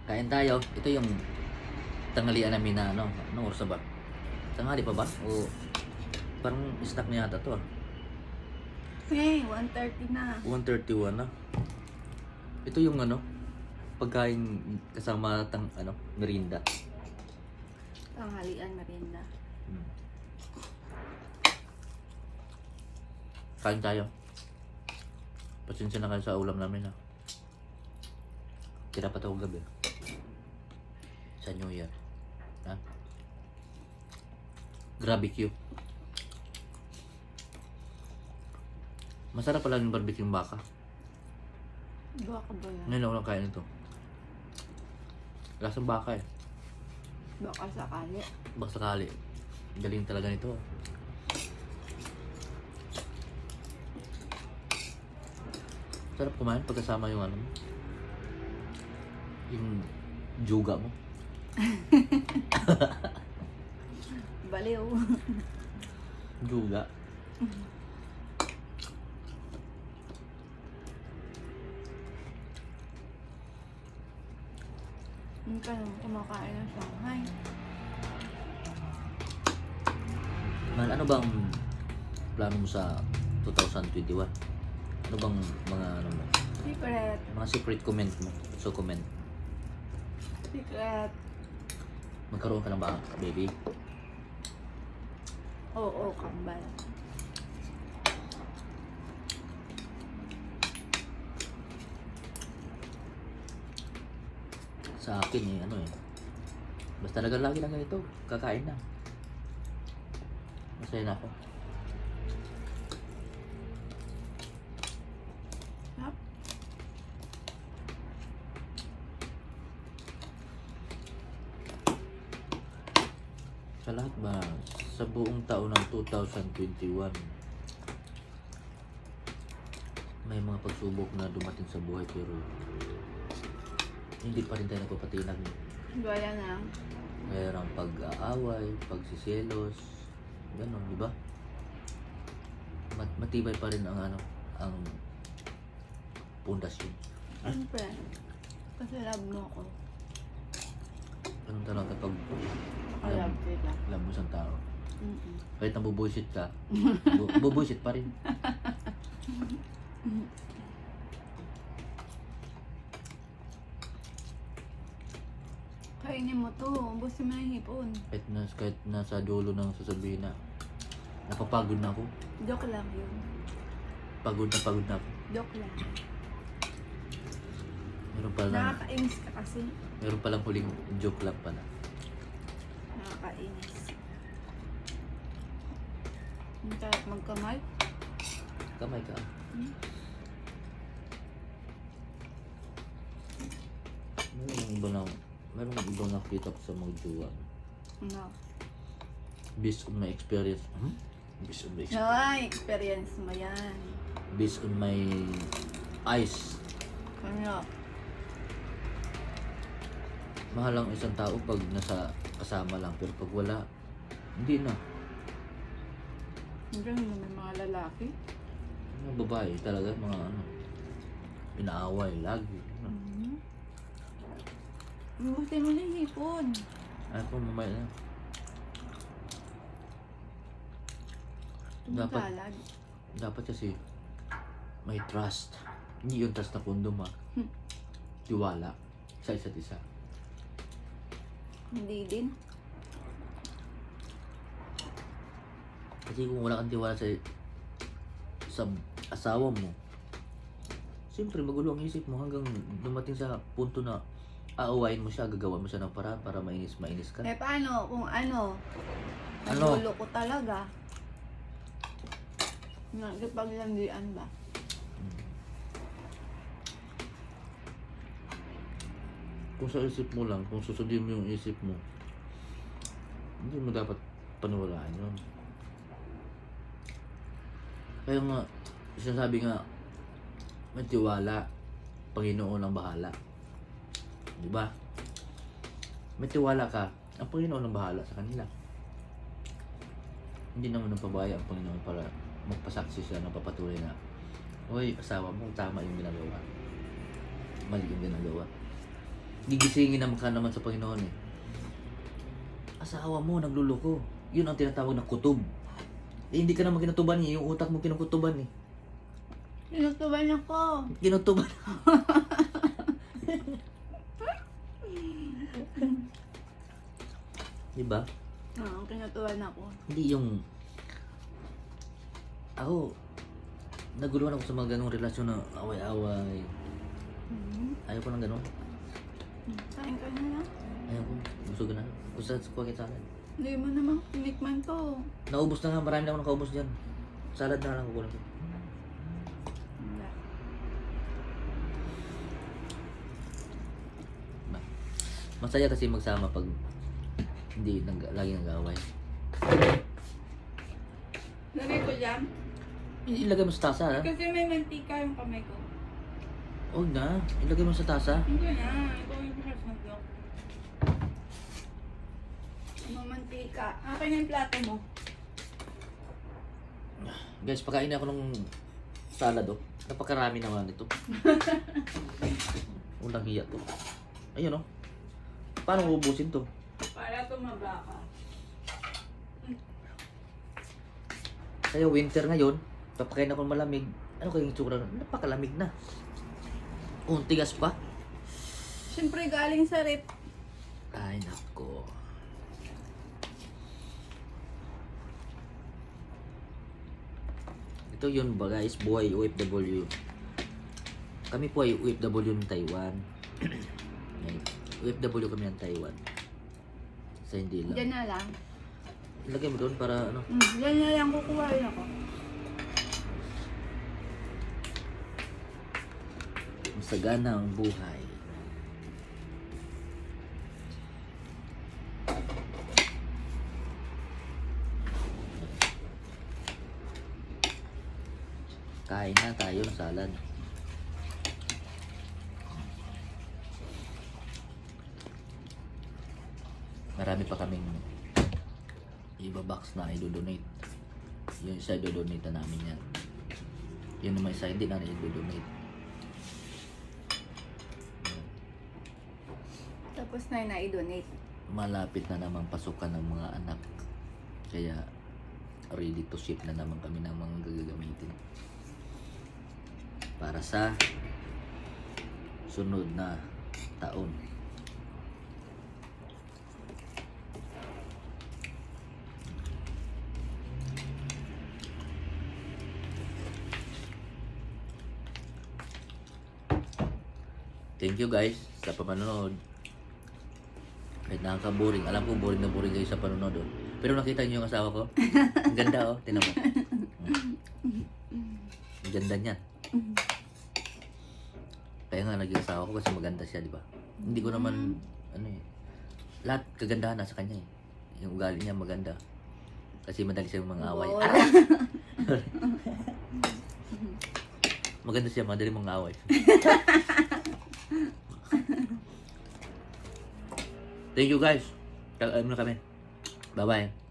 Kain tayo. Ito yung tanghalian namin na ano. Anong oras na ba? Tanghali pa ba? O parang snack na yata to ah. Hey, 1:30 na. 1:31 na. Ito yung ano, pagkain kasama merienda. Tanghalian, merienda. Hmm. Kain tayo. Pasensya na kayo sa ulam namin ha. Tira pa tayo gabi. Sa New Year. Ha? Barbecue. Masarap pala yung barbecue ng baka. Baka ba yan? Ngayon ako lang kain ito. Lasang baka eh. Baka sakali. Baka sakali. Galing talaga nito. Sarap kumain pagkasama yung ano mo. Yung juga mo. Baliw. Juga. Hindi ka naman kumakain ng Shanghai. Man, ano bang plano mo sa 2021? Ano bang mga ano mo? Secret. Mga secret comment mo? So comment. Secret. Magkaroon ka ng ba, baby? Oo, kambal. Sa akin eh, ano eh. Basta talaga lagi lang ganito. Kakain na. Masaya na ako. Hap. Sa lahat ba, sa buong taon ng 2021, may mga pagsubok na dumating sa buhay pero hindi pa rin tayo nagpapatinag. Gaya na. Mayroong pag-aaway, pagsiselos, gano'n, di ba? Matibay pa rin ang ano, ang pundasyon. Siyempre. Kasi love mo ko. Ganun talaga pag Love kita. alam mo isang tao. Mm-mm. Kahit nabubuisit ka, bubuisit pa rin. Kainin mo to. Ubusin mo na yung hipon. Kahit nasa dulo ng sasabihin na napapagod na ako. Joke lang yun. Pagod na ako. Joke lang. Meron Nakakainis ka kasi. palang huling joke lang pala. Nakakainis. Ang sarap magkamay. Kamay ka. Hmm? Meron ibang nakita ko sa mga jowa. No. Based on my experience. Based on my experience. Ay, experience mo yan. Based on my eyes. Ano? Mahal ang isang tao pag nasa kasama lang. Pero pag wala, hindi na. Hindi mo may mga lalaki. Mga babae talaga, mga ano, inaaway lagi. Mm-hmm. Ubusin mo na yung hipon. Ay po, mamaya na. Dapat- Tumagalad. Dapat kasi may trust. Hindi yung trust na kondom ha. Tiwala sa isa't isa. Hindi din. Kasi kung wala kang tiwala sa asawa mo, siyempre magulo ang isip mo hanggang dumating sa punto na aawayin mo siya, gagawa mo siya ng paraan para mainis ka. Eh paano kung ano? Ano? Nagulo ko talaga. Nagkipaglandian ba? Kung sa isip mo lang, kung susundin mo yung isip mo, hindi mo dapat paniwalaan yun. Kaya nga, sinasabi nga, may tiwala, Panginoon ang bahala. Di ba? May tiwala ka, ang Panginoon ang bahala sa kanila. Hindi naman ang pabaya ang Panginoon para magpasaksi siya ng papatuloy na, "Uy, asawa mo, tama yung ginagawa. Mali yung ginagawa." gigisingin naman ka naman sa Panginoon eh. Asawa mo, nagluloko. Yun ang tinatawag na kutob. Eh, hindi ka naman kinutuban eh. Yung utak mo kinukutuban eh. Sinutuban ako. Kinutuban. Diba? Oo, kinutuban ako. Hindi yung... Ako, naguluhan ako sa mga ganong relasyon na away-away. Ayaw ko ng ganon. Kain ka na lang. Ayaw ko. Gusto ko na. Gusto ko sa akin. Hindi mo naman tinikman to. Naubos na nga. Marami na ako nakaubos dyan. Salad na lang kukulang ko. Wala. Masaya kasi magsama pag hindi lagi nag-away. Lagay ko dyan. Ilagay mo sa tasa, ha? Kasi may mantika yung kamay ko. Huwag na. Ilagay mo sa tasa. Hindi na. Ito yung pinasagok. Mamantika. Akin yung plato mo. Guys, pakain ako ng salad, oh. Napakarami naman ito. Unang hiya to. Ayun, oh. Paano ubusin to? Para tumaba ka. Kaya winter ngayon, papakain ako ng malamig. Ano kayong itsura? Napakalamig na. Oh, ang tigas pa. Siyempre galing sa rip. Ay, nako. Ito yun ba guys, buhay OFW. Kami po ay OFW ng Taiwan. Ay, OFW kami ng Taiwan. Sa hindi lang. Diyan na lang. Lagay mo doon para ano. Diyan na lang kukuhain ako. Masagana ang buhay. Kain na tayo ng salad. Marami pa kaming iba-box na i-donate. Yung isa i-donate na namin yan. Yung naman isa hindi na i-donate. Tapos na i-donate. Malapit na naman pasukan ng mga anak. Kaya ready to ship na naman kami ng mga gagamitin. Para sa sunod na taon. Thank you guys sa panonood. Kahit nakaka-boring. Alam ko boring na boring kayo sa panonood. Oh. Pero nakita niyo yung asawa ko? Ang ganda oh. Tingnan mo. Ang ganda niya. Kaya nga naging asawa ko kasi maganda siya, di ba? Hindi ko naman, ano eh. Lahat kagandahan nasa kanya eh. Yung ugali niya maganda. Kasi madali siya mga away. Oo. Maganda siya, madali mga away. Thank you guys. Ano na kami. Bye-bye.